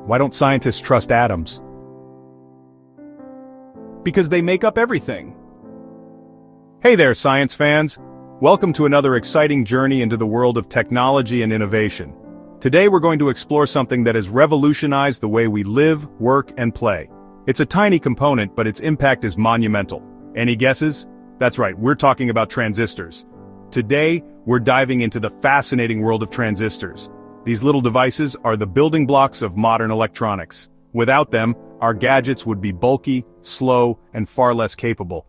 Why don't scientists trust atoms? Because they make up everything. Hey there, science fans! Welcome to another exciting journey into the world of technology and innovation. Today we're going to explore something that has revolutionized the way we live, work, and play. It's a tiny component, but its impact is monumental. Any guesses? That's right, we're talking about transistors. Today, we're diving into the fascinating world of transistors. These little devices are the building blocks of modern electronics. Without them, our gadgets would be bulky, slow, and far less capable.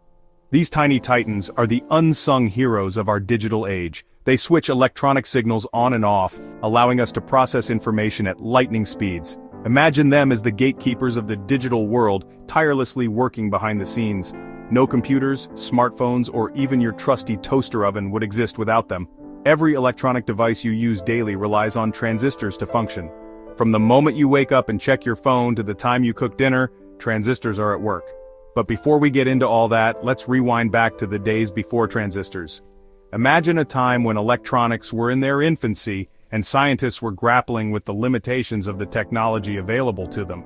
These tiny titans are the unsung heroes of our digital age. They switch electronic signals on and off, allowing us to process information at lightning speeds. Imagine them as the gatekeepers of the digital world, tirelessly working behind the scenes. No computers, smartphones, or even your trusty toaster oven would exist without them. Every electronic device you use daily relies on transistors to function. From the moment you wake up and check your phone to the time you cook dinner, transistors are at work. But before we get into all that, let's rewind back to the days before transistors. Imagine a time when electronics were in their infancy and scientists were grappling with the limitations of the technology available to them.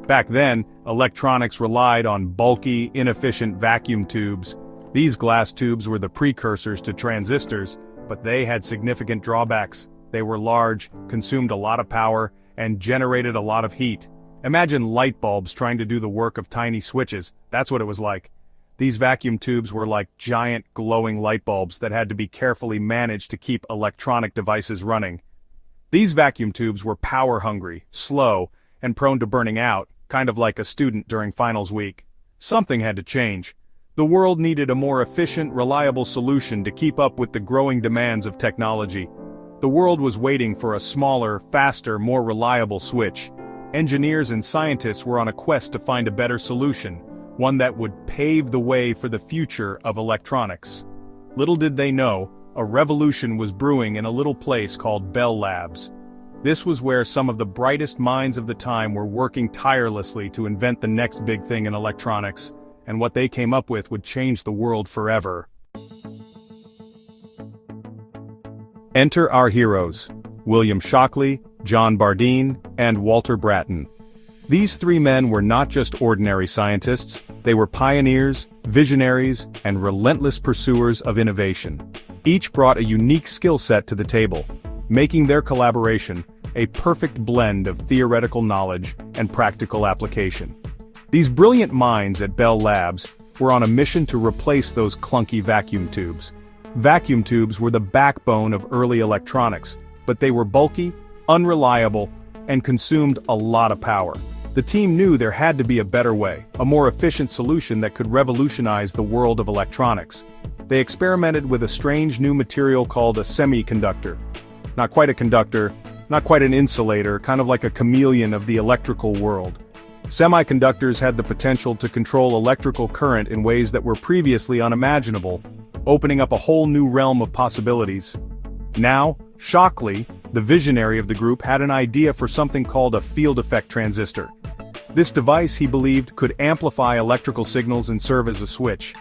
Back then, electronics relied on bulky, inefficient vacuum tubes. These glass tubes were the precursors to transistors, but they had significant drawbacks. They were large, consumed a lot of power, and generated a lot of heat. Imagine light bulbs trying to do the work of tiny switches. That's what it was like. These vacuum tubes were like giant glowing light bulbs that had to be carefully managed to keep electronic devices running. These vacuum tubes were power-hungry, slow, and prone to burning out, kind of like a student during finals week. Something had to change. The world needed a more efficient, reliable solution to keep up with the growing demands of technology. The world was waiting for a smaller, faster, more reliable switch. Engineers and scientists were on a quest to find a better solution, one that would pave the way for the future of electronics. Little did they know, a revolution was brewing in a little place called Bell Labs. This was where some of the brightest minds of the time were working tirelessly to invent the next big thing in electronics, and what they came up with would change the world forever. Enter our heroes, William Shockley, John Bardeen, and Walter Brattain. These three men were not just ordinary scientists, they were pioneers, visionaries, and relentless pursuers of innovation. Each brought a unique skill set to the table, making their collaboration a perfect blend of theoretical knowledge and practical application. These brilliant minds at Bell Labs were on a mission to replace those clunky vacuum tubes. Vacuum tubes were the backbone of early electronics, but they were bulky, unreliable, and consumed a lot of power. The team knew there had to be a better way, a more efficient solution that could revolutionize the world of electronics. They experimented with a strange new material called a semiconductor. Not quite a conductor, not quite an insulator, kind of like a chameleon of the electrical world. Semiconductors had the potential to control electrical current in ways that were previously unimaginable, opening up a whole new realm of possibilities. Now, Shockley, the visionary of the group, had an idea for something called a field effect transistor. This device, he believed, could amplify electrical signals and serve as a switch,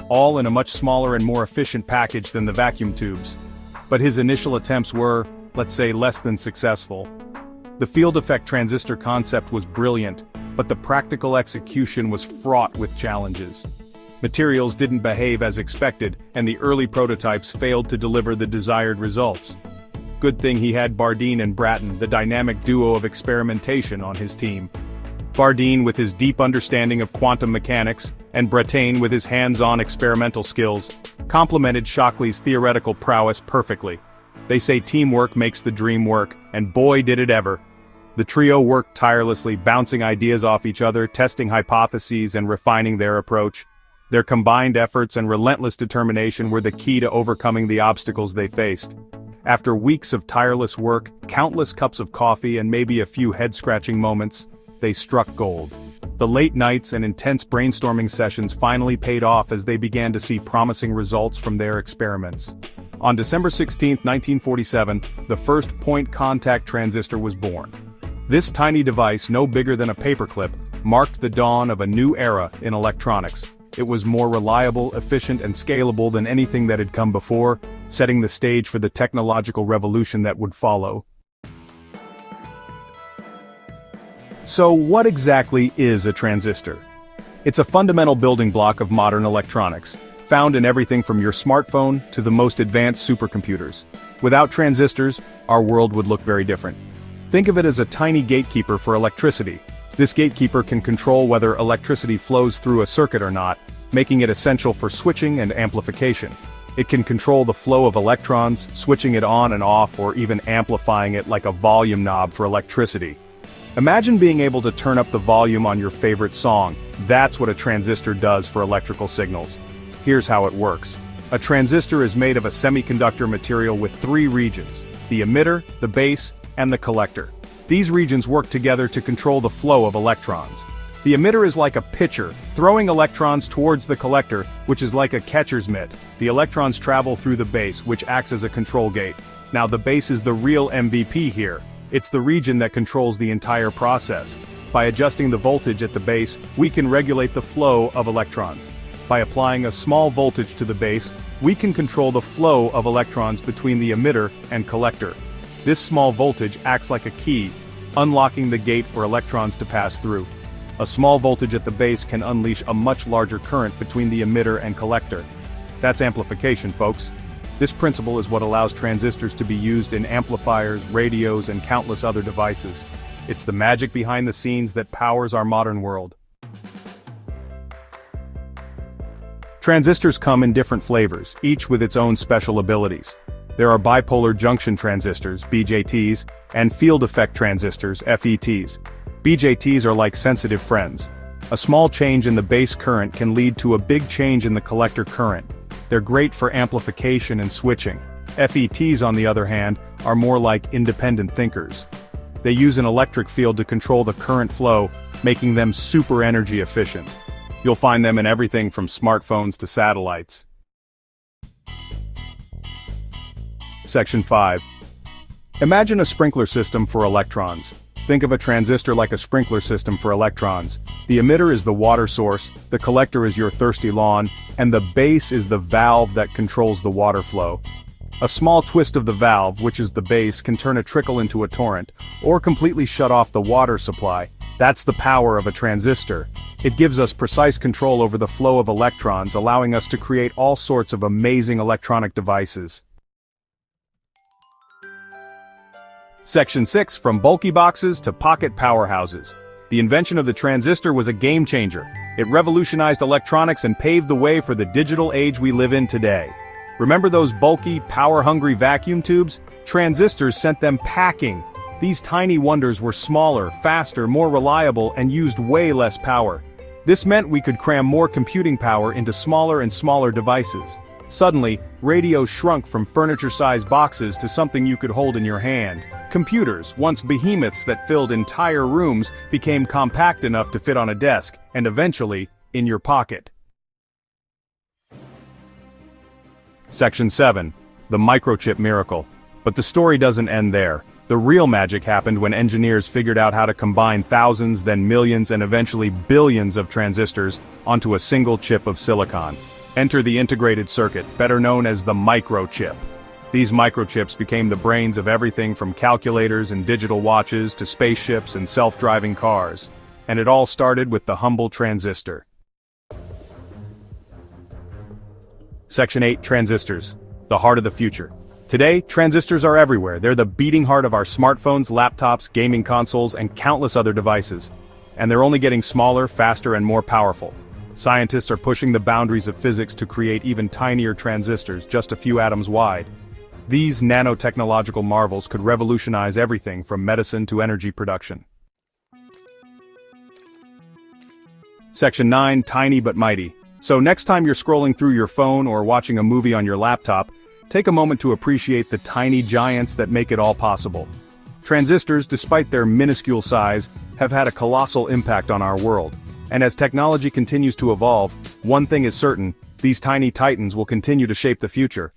all in a much smaller and more efficient package than the vacuum tubes. But his initial attempts were, let's say, less than successful. The field effect transistor concept was brilliant, but the practical execution was fraught with challenges. Materials didn't behave as expected, and the early prototypes failed to deliver the desired results. Good thing he had Bardeen and Brattain, the dynamic duo of experimentation, on his team. Bardeen with his deep understanding of quantum mechanics, and Brattain with his hands-on experimental skills, complemented Shockley's theoretical prowess perfectly. They say teamwork makes the dream work, and boy did it ever. The trio worked tirelessly, bouncing ideas off each other, testing hypotheses and refining their approach. Their combined efforts and relentless determination were the key to overcoming the obstacles they faced. After weeks of tireless work, countless cups of coffee, and maybe a few head-scratching moments, they struck gold. The late nights and intense brainstorming sessions finally paid off as they began to see promising results from their experiments. On December 16, 1947, the first point-contact transistor was born. This tiny device, no bigger than a paperclip, marked the dawn of a new era in electronics. It was more reliable, efficient, and scalable than anything that had come before, setting the stage for the technological revolution that would follow. So what exactly is a transistor? It's a fundamental building block of modern electronics, found in everything from your smartphone to the most advanced supercomputers. Without transistors, our world would look very different. Think of it as a tiny gatekeeper for electricity. This gatekeeper can control whether electricity flows through a circuit or not, making it essential for switching and amplification. It can control the flow of electrons, switching it on and off, or even amplifying it like a volume knob for electricity. Imagine being able to turn up the volume on your favorite song. That's what a transistor does for electrical signals. Here's how it works. A transistor is made of a semiconductor material with three regions: the emitter, the base, and the collector. These regions work together to control the flow of electrons. The emitter is like a pitcher, throwing electrons towards the collector, which is like a catcher's mitt. The electrons travel through the base, which acts as a control gate. Now the base is the real MVP here. It's the region that controls the entire process. By adjusting the voltage at the base, we can regulate the flow of electrons. By applying a small voltage to the base, we can control the flow of electrons between the emitter and collector. This small voltage acts like a key, unlocking the gate for electrons to pass through. A small voltage at the base can unleash a much larger current between the emitter and collector. That's amplification, folks. This principle is what allows transistors to be used in amplifiers, radios, and countless other devices. It's the magic behind the scenes that powers our modern world. Transistors come in different flavors, each with its own special abilities. There are bipolar junction transistors, BJTs, and field effect transistors, FETs. BJTs are like sensitive friends. A small change in the base current can lead to a big change in the collector current. They're great for amplification and switching. FETs, on the other hand, are more like independent thinkers. They use an electric field to control the current flow, making them super energy efficient. You'll find them in everything from smartphones to satellites. Section 5. Imagine a sprinkler system for electrons. Think of a transistor like a sprinkler system for electrons. The emitter is the water source, the collector is your thirsty lawn, and the base is the valve that controls the water flow. A small twist of the valve, which is the base, can turn a trickle into a torrent, or completely shut off the water supply. That's the power of a transistor. It gives us precise control over the flow of electrons, allowing us to create all sorts of amazing electronic devices. Section 6. From bulky boxes to pocket powerhouses. The invention of the transistor was a game changer. It revolutionized electronics and paved the way for the digital age we live in today. Remember those bulky, power-hungry vacuum tubes? Transistors sent them packing. These tiny wonders were smaller, faster, more reliable, and used way less power. This meant we could cram more computing power into smaller and smaller devices. Suddenly, radios shrunk from furniture-sized boxes to something you could hold in your hand. Computers, once behemoths that filled entire rooms, became compact enough to fit on a desk, and eventually, in your pocket. Section 7. The Microchip Miracle. But the story doesn't end there. The real magic happened when engineers figured out how to combine thousands, then millions, and eventually billions of transistors onto a single chip of silicon. Enter the integrated circuit, better known as the microchip. These microchips became the brains of everything from calculators and digital watches to spaceships and self-driving cars. And it all started with the humble transistor. Section 8. Transistors. The heart of the future. Today, transistors are everywhere. They're the beating heart of our smartphones, laptops, gaming consoles, and countless other devices. And they're only getting smaller, faster, and more powerful. Scientists are pushing the boundaries of physics to create even tinier transistors, just a few atoms wide. These nanotechnological marvels could revolutionize everything from medicine to energy production. Section 9. Tiny but mighty. So next time you're scrolling through your phone or watching a movie on your laptop, take a moment to appreciate the tiny giants that make it all possible. Transistors, despite their minuscule size, have had a colossal impact on our world. And as technology continues to evolve, one thing is certain: these tiny titans will continue to shape the future.